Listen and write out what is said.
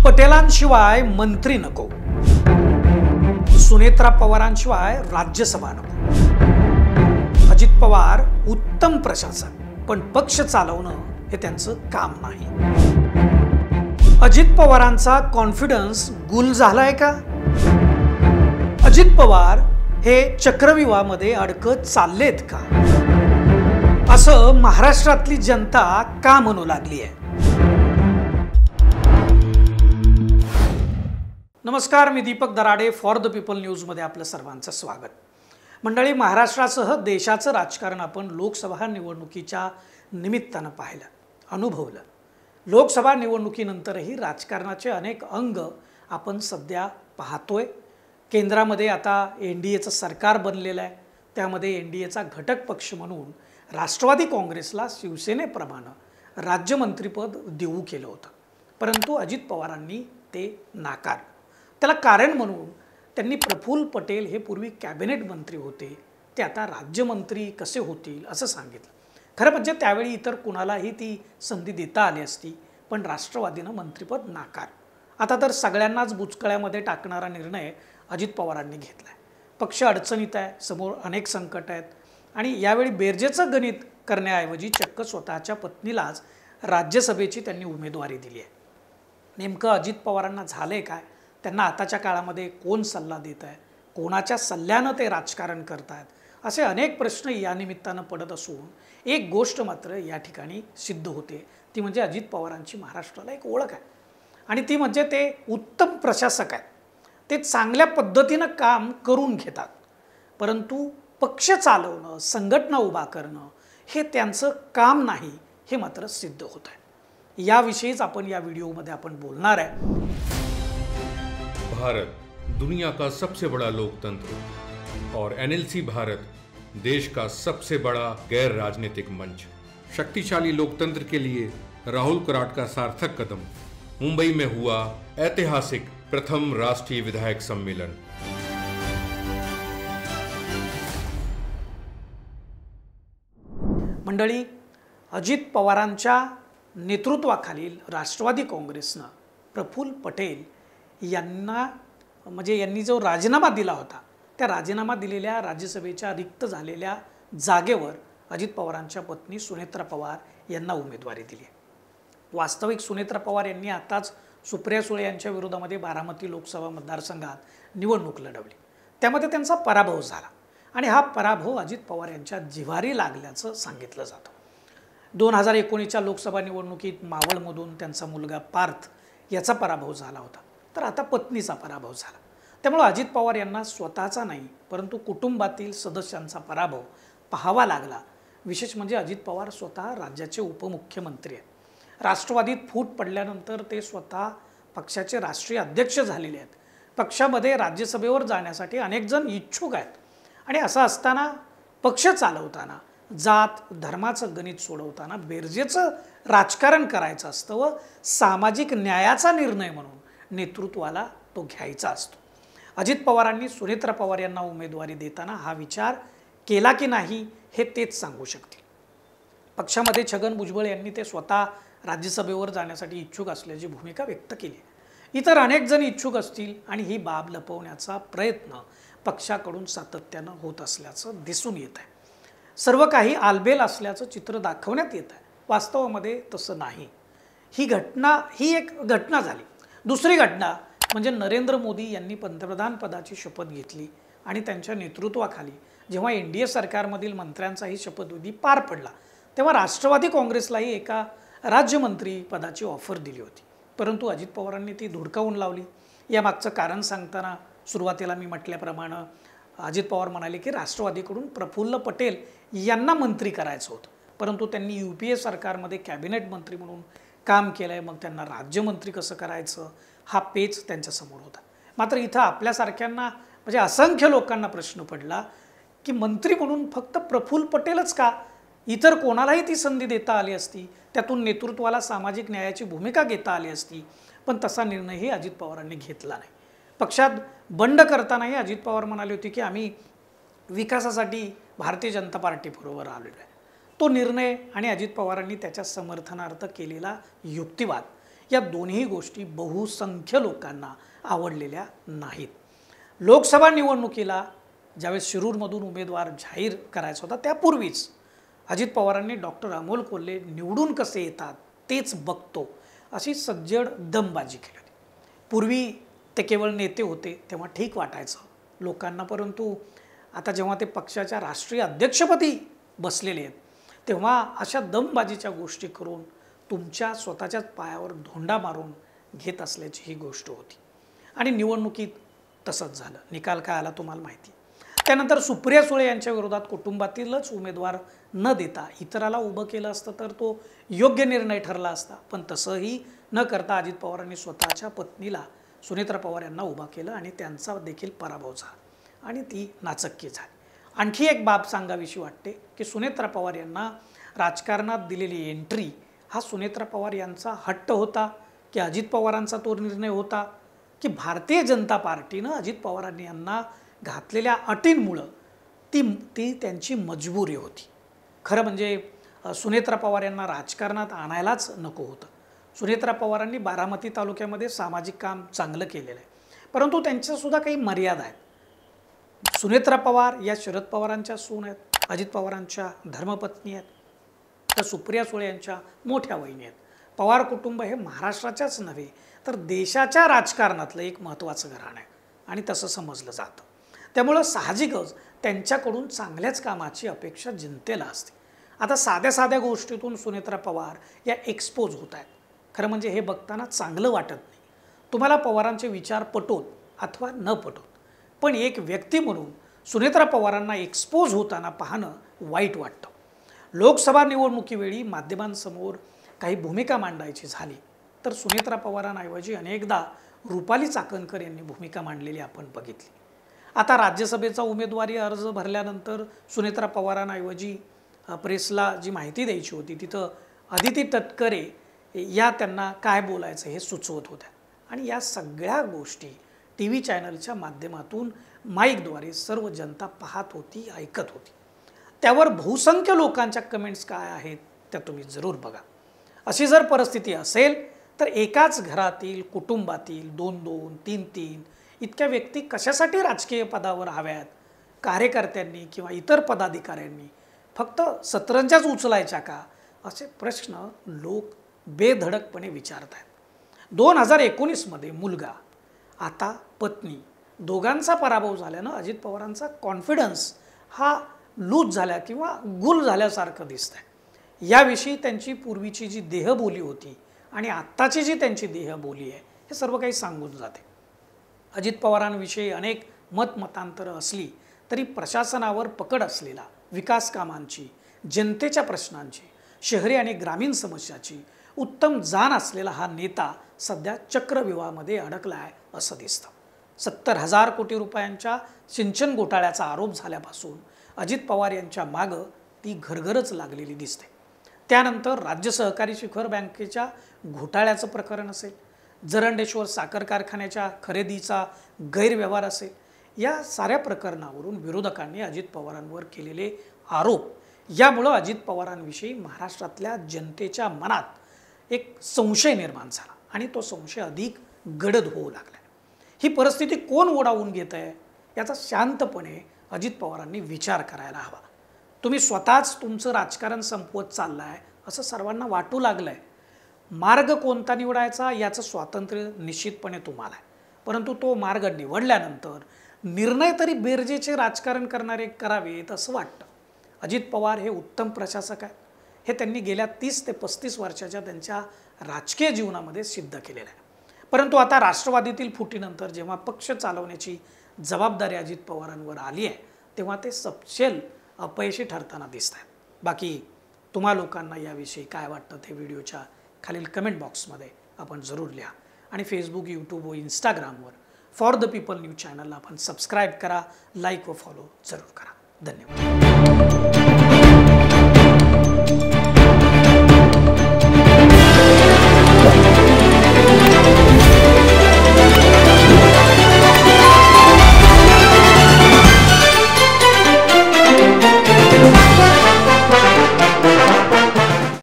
पटेलांशिवाय मंत्री नको, सुनेत्रा पवारांशिवाय राज्यसभा नको। अजित पवार उत्तम प्रशासक, पण पक्ष चालवणं हे त्यांचं काम नाही। अजित पवारांचा कॉन्फिडन्स गुल झालाय का? अजित पवार हे चक्रव्यूहामध्ये अडकत चाललेत का, असं महाराष्ट्रातली जनता का म्हणू लागली आहे? नमस्कार, मी Deepak Darade, for the people न्यूजमध्ये आपलं सर्वांचं स्वागत। मंडळी, महाराष्ट्रासह देशाचं राजकारण आपण लोकसभा निवडणुकीच्या निमित्तानं पाहिलं, अनुभवलं। लोकसभा निवडणुकीनंतरही राजकारणाचे अनेक अंग आपण सध्या पाहतोय। केंद्रामध्ये आता एनडीएचं सरकार बनलेलं आहे, त्यामध्ये एनडीएचा घटक पक्ष म्हणून राष्ट्रवादी काँग्रेसला शिवसेनेप्रमाणे राज्यमंत्रीपद देऊ केलं होतं, परंतु अजित पवारांनी ते नाकारलं। त्याला कारण म्हणून त्यांनी प्रफुल्ल पटेल हे पूर्वी कॅबिनेट मंत्री होते, ते आता राज्यमंत्री कसे होतील असं सांगितलं। खरं म्हणजे त्यावेळी इतर कुणालाही ती संधी देता आली असती, पण राष्ट्रवादीनं मंत्रिपद नाकार। आता तर सगळ्यांनाच बुचकळ्यामध्ये टाकणारा निर्णय अजित पवारांनी घेतला आहे। पक्ष अडचणीत आहे, समोर अनेक संकट आहेत, आणि यावेळी बेरजेचं गणित करण्याऐवजी चक्क स्वतःच्या पत्नीलाच राज्यसभेची त्यांनी उमेदवारी दिली आहे। नेमकं अजित पवारांना झालंय काय? त्यांना आताच्या काळामध्ये कोण सल्ला देत आहे, कोणाच्या सल्ल्यानं ते राजकारण करतात, असे अनेक प्रश्न या निमित्तानं पडत असून एक गोष्ट मात्र या ठिकाणी सिद्ध होते, ती म्हणजे अजित पवारांची महाराष्ट्राला एक ओळख आहे, आणि ती म्हणजे ते उत्तम प्रशासक आहेत। ते चांगल्या पद्धतीनं काम करून घेतात, परंतु पक्ष चालवणं, संघटना उभा करणं हे त्यांचं काम नाही, हे मात्र सिद्ध होत आहे। याविषयीच आपण या व्हिडिओमध्ये आपण बोलणार आहे। भारत दुनिया का सबसे बड़ा लोकतंत्र और एनएलसी भारत देश का सबसे बड़ा गैर राजनीतिक मंच। शक्तिशाली लोकतंत्र के लिए राहुल कराट का सार्थक कदम। मुंबई में हुआ ऐतिहासिक प्रथम राष्ट्रीय विधायक सम्मेलन। मंडळी, अजित पवारांच्या नेतृत्वाखालील राष्ट्रवादी काँग्रेसनं प्रफुल्ल पटेल यांनी जो राजीनामा दिला होता, त्या राजीनामा दिलेल्या राज्यसभेच्या रिक्त झालेल्या जागेवर अजित पवारांच्या पत्नी सुनेत्रा पवार यांना उमेदवारी दिली आहे। वास्तविक सुनेत्रा पवार यांनी आताच सुप्रिया सुळे यांच्या विरोधामध्ये बारामती लोकसभा मतदारसंघात निवडणूक लढवली, त्यामध्ये त्यांचा पराभव झाला, आणि हा पराभव अजित पवार यांच्या जिव्हारी लागल्याचं सांगितलं जातं। 2019च्या लोकसभा निवडणुकीत मावळमधून त्यांचा मुलगा पार्थ याचा पराभव झाला होता, तर आता पत्नीचा पराभव झाला। त्यामुळे अजित पवार यांना स्वतःचा नाही, परंतु कुटुंबातील सदस्यांचा पराभव पाहावा लागला। विशेष म्हणजे अजित पवार स्वतः राज्याचे उपमुख्यमंत्री आहेत। राष्ट्रवादीत फूट पडल्यानंतर ते स्वतः पक्षाचे राष्ट्रीय अध्यक्ष झालेले आहेत। पक्षामध्ये राज्यसभेवर जाण्यासाठी अनेक जण इच्छुक आहेत, आणि असं असताना पक्ष चालवताना जात धर्माचं गणित सोडवताना बेरजेचं राजकारण करायचं असतं, व सामाजिक न्यायाचा निर्णय म्हणून नेतृत्वाला तो घ्यायचा असतो। अजित पवारांनी सुनेत्रा पवार यांना उमेदवारी देताना हा विचार केला की नाही हे तेच सांगू शकतील। पक्षामध्ये छगन भुजबळ यांनी ते स्वतः राज्यसभेवर जाण्यासाठी इच्छुक असल्याची भूमिका व्यक्त केली आहे। इतर अनेक जण इच्छुक असतील, आणि ही बाब लपवण्याचा प्रयत्न पक्षाकडून सातत्यानं होत असल्याचं दिसून येत आहे। सर्व काही आलबेल असल्याचं चित्र दाखवण्यात येत आहे, वास्तवामध्ये तसं नाही। ही एक घटना झाली। दुसरी घटना म्हणजे नरेंद्र मोदी यांनी पंतप्रधान पदाची शपथ घेतली, आणि त्यांच्या नेतृत्वाखाली जेव्हा एनडीए सरकारमधील मंत्र्यांचाही शपथविधी पार पडला, तेव्हा राष्ट्रवादी काँग्रेसलाही एका राज्यमंत्री पदाची ऑफर दिली होती, परंतु अजित पवारांनी ती धुडकावून लावली। यामागचं कारण सांगताना सुरुवातीला मी म्हटल्याप्रमाणे अजित पवार म्हणाले की राष्ट्रवादीकडून प्रफुल्ल पटेल यांना मंत्री करायचं होतं, परंतु त्यांनी UPA सरकारमध्ये कॅबिनेट मंत्री म्हणून काम केलं आहे, मग त्यांना राज्यमंत्री कसं करायचं हा पेच त्यांच्यासमोर होता। मात्र इथं आपल्यासारख्यांना म्हणजे असंख्य लोकांना प्रश्न पडला की मंत्री म्हणून फक्त प्रफुल्ल पटेलच का? इतर कोणालाही ती संधी देता आली असती, त्यातून नेतृत्वाला सामाजिक न्यायाची भूमिका घेता आली असती, पण तसा निर्णयही अजित पवारांनी घेतला नाही। पक्षात बंड करतानाही अजित पवार म्हणाले होते की आम्ही विकासासाठी भारतीय जनता पार्टीबरोबर आलेलो आहे। तो निर्णय आणि अजित पवारांनी त्याच्या समर्थनार्थ केलेला युक्तिवाद या दोन्ही गोष्टी बहुसंख्य लोकांना आवडलेल्या नाहीत. लोकसभा निवडणुकीला ज्यावेळेस शिरूरमधून उमेदवार जाहीर करायचा होता त्यापूर्वीच अजित पवारांनी डॉक्टर अमोल कोल्हे निवडून कसे येतात तेच बघतो अशी सज्जड दमबाजी केली होती. पूर्वी ते केवळ नेते होते तेव्हा ठीक वाटायचं लोकांना, परंतु आता जेव्हा ते पक्षाच्या राष्ट्रीय अध्यक्षपदी बसलेले आहेत तेव्हा अशा दमबाजीच्या गोष्टी करून तुमच्या स्वतःच्याच पायावर धोंडा मारून घेत असल्याची ही गोष्ट होती. आणि निवडणुकीत तसंच झालं. निकाल काय आला तुम्हाला माहिती. त्यानंतर सुप्रिया सुळे यांच्या विरोधात कुटुंबातीलच उमेदवार न देता इतराला उभं केलं असतं तर तो योग्य निर्णय ठरला असता, पण तसंही न करता अजित पवारांनी स्वतःच्या पत्नीला सुनेत्रा पवार यांना उभा केलं आणि त्यांचा देखील पराभव झाला आणि ती नाचक्की झाली. आणखी एक बाब सांगावीशी वाटते की सुनेत्रा पवार यांना राजकारणात दिलेली एंट्री हा सुनेत्रा पवार यांचा हट्ट होता की अजित पवारांचा तो निर्णय होता की भारतीय जनता पार्टीनं अजित पवारांनी यांना घातलेल्या अटींमुळं ती त्यांची मजबुरी होती. खरं म्हणजे सुनेत्रा पवार यांना राजकारणात आणायलाच नको होतं. सुनेत्रा पवारांनी बारामती तालुक्यामध्ये सामाजिक काम चांगलं केलेलं आहे, परंतु त्यांच्यासुद्धा काही मर्यादा आहेत. सुनेत्रा पवार या शरद पवारांच्या सून आहेत, अजित पवारांच्या धर्मपत्नी आहेत, तर सुप्रिया सुळे यांच्या मोठ्या वहिनी आहेत. पवार कुटुंब हे महाराष्ट्राच्याच नव्हे तर देशाच्या राजकारणातलं एक महत्त्वाचं घराणं आहे आणि तसं समजलं जातं. त्यामुळं साहजिकच त्यांच्याकडून चांगल्याच कामाची अपेक्षा जनतेला असते. आता साध्या साध्या गोष्टीतून सुनेत्रा पवार या एक्सपोज होत आहेत. खरं म्हणजे हे बघताना चांगलं वाटत नाही. तुम्हाला पवारांचे विचार पटोत अथवा न पटोत, पण एक व्यक्ती म्हणून सुनेत्रा पवारांना एक्सपोज होताना पाहणं वाईट वाटतं. लोकसभा निवडणुकीवेळी माध्यमांसमोर काही भूमिका मांडायची झाली तर सुनेत्रा पवारांऐवजी अनेकदा रुपाली चाकणकर यांनी भूमिका मांडलेली आपण बघितली. आता राज्यसभेचा उमेदवारी अर्ज भरल्यानंतर सुनेत्रा पवारांऐवजी प्रेसला जी माहिती द्यायची होती तिथं अदिती तटकरे या त्यांना काय बोलायचं हे सुचवत होत्या आणि या सगळ्या गोष्टी टी व्ही चॅनलच्या माध्यमातून माईकद्वारे सर्व जनता पाहत होती, ऐकत होती. त्यावर बहुसंख्य लोकांच्या कमेंट्स काय आहेत त्या तुम्ही जरूर बघा. अशी जर परिस्थिती असेल तर एकाच घरातील कुटुंबातील 2-2, 3-3 इतक्या व्यक्ती कशासाठी राजकीय पदावर हव्यात? कार्यकर्त्यांनी किंवा इतर पदाधिकाऱ्यांनी फक्त सतरंजाच उचलायच्या का? असे प्रश्न लोक बेधडकपणे विचारत आहेत. 2019 मध्ये मुलगा आता पत्नी दोघांचा पराभव झाल्यानं अजित पवारांचा कॉन्फिडन्स हा लूज झाल्या किंवा गुल झाल्यासारखं दिसतंय. याविषयी त्यांची पूर्वीची जी देहबोली होती आणि आत्ताची जी त्यांची देहबोली आहे हे सर्व काही सांगून जाते. अजित पवारांविषयी अनेक मतमतांतरं असली तरी प्रशासनावर पकड असलेला, विकास कामांची, जनतेच्या प्रश्नांची, शहरी आणि ग्रामीण समस्याची उत्तम जाण असलेला हा नेता सध्या चक्रव्यूहामध्ये अडकला आहे असं दिसतं. 70,000 कोटी रुपयांच्या सिंचन घोटाळ्याचा आरोप झाल्यापासून अजित पवार यांच्या मागं ती घरघरच लागलेली दिसते. त्यानंतर राज्य सहकारी शिखर बँकेच्या घोटाळ्याचं प्रकरण असेल, जरंडेश्वर साखर कारखान्याच्या खरेदीचा गैरव्यवहार असेल, या साऱ्या प्रकरणावरून विरोधकांनी अजित पवारांवर केलेले आरोप यामुळं अजित पवारांविषयी महाराष्ट्रातल्या जनतेच्या मनात एक संशय निर्माण झाला आणि तो संशय अधिक गडद होऊ लागला. ही परिस्थिती कोण ओढावून घेत आहे याचा शांतपणे अजित पवारांनी विचार करायला हवा. तुम्ही स्वतःच तुमचं राजकारण संपवत चाललाय असं सर्वांना वाटू लागलंय. मार्ग कोणता निवडायचा याचं स्वातंत्र्य निश्चितपणे तुम्हाला आहे, परंतु तो मार्ग निवडल्यानंतर निर्णय तरी बेरजेचे राजकारण करणारे करावेत असं वाटतं. अजित पवार हे उत्तम प्रशासक आहेत, हे त्यांनी गेल्या 30 ते 35 वर्षाच्या त्यांच्या राजकीय जीवनामध्ये सिद्ध केलेलं आहे. परंतु आता राष्ट्रवादीतील फुटीनंतर जेव्हा पक्ष चालवण्याची जबाबदारी अजित पवारांवर आली आहे तेव्हा ते सपशेल अपयशी ठरताना दिसत आहेत. बाकी तुम्हा लोकांना याविषयी काय वाटतं ते व्हिडिओच्या खालील कमेंट बॉक्समध्ये आपण जरूर लिहा आणि फेसबुक, यूट्यूब व इंस्टाग्रामवर फॉर द पीपल न्यूज चॅनलला आपण सबस्क्राईब करा, लाईक व फॉलो जरूर करा. धन्यवाद.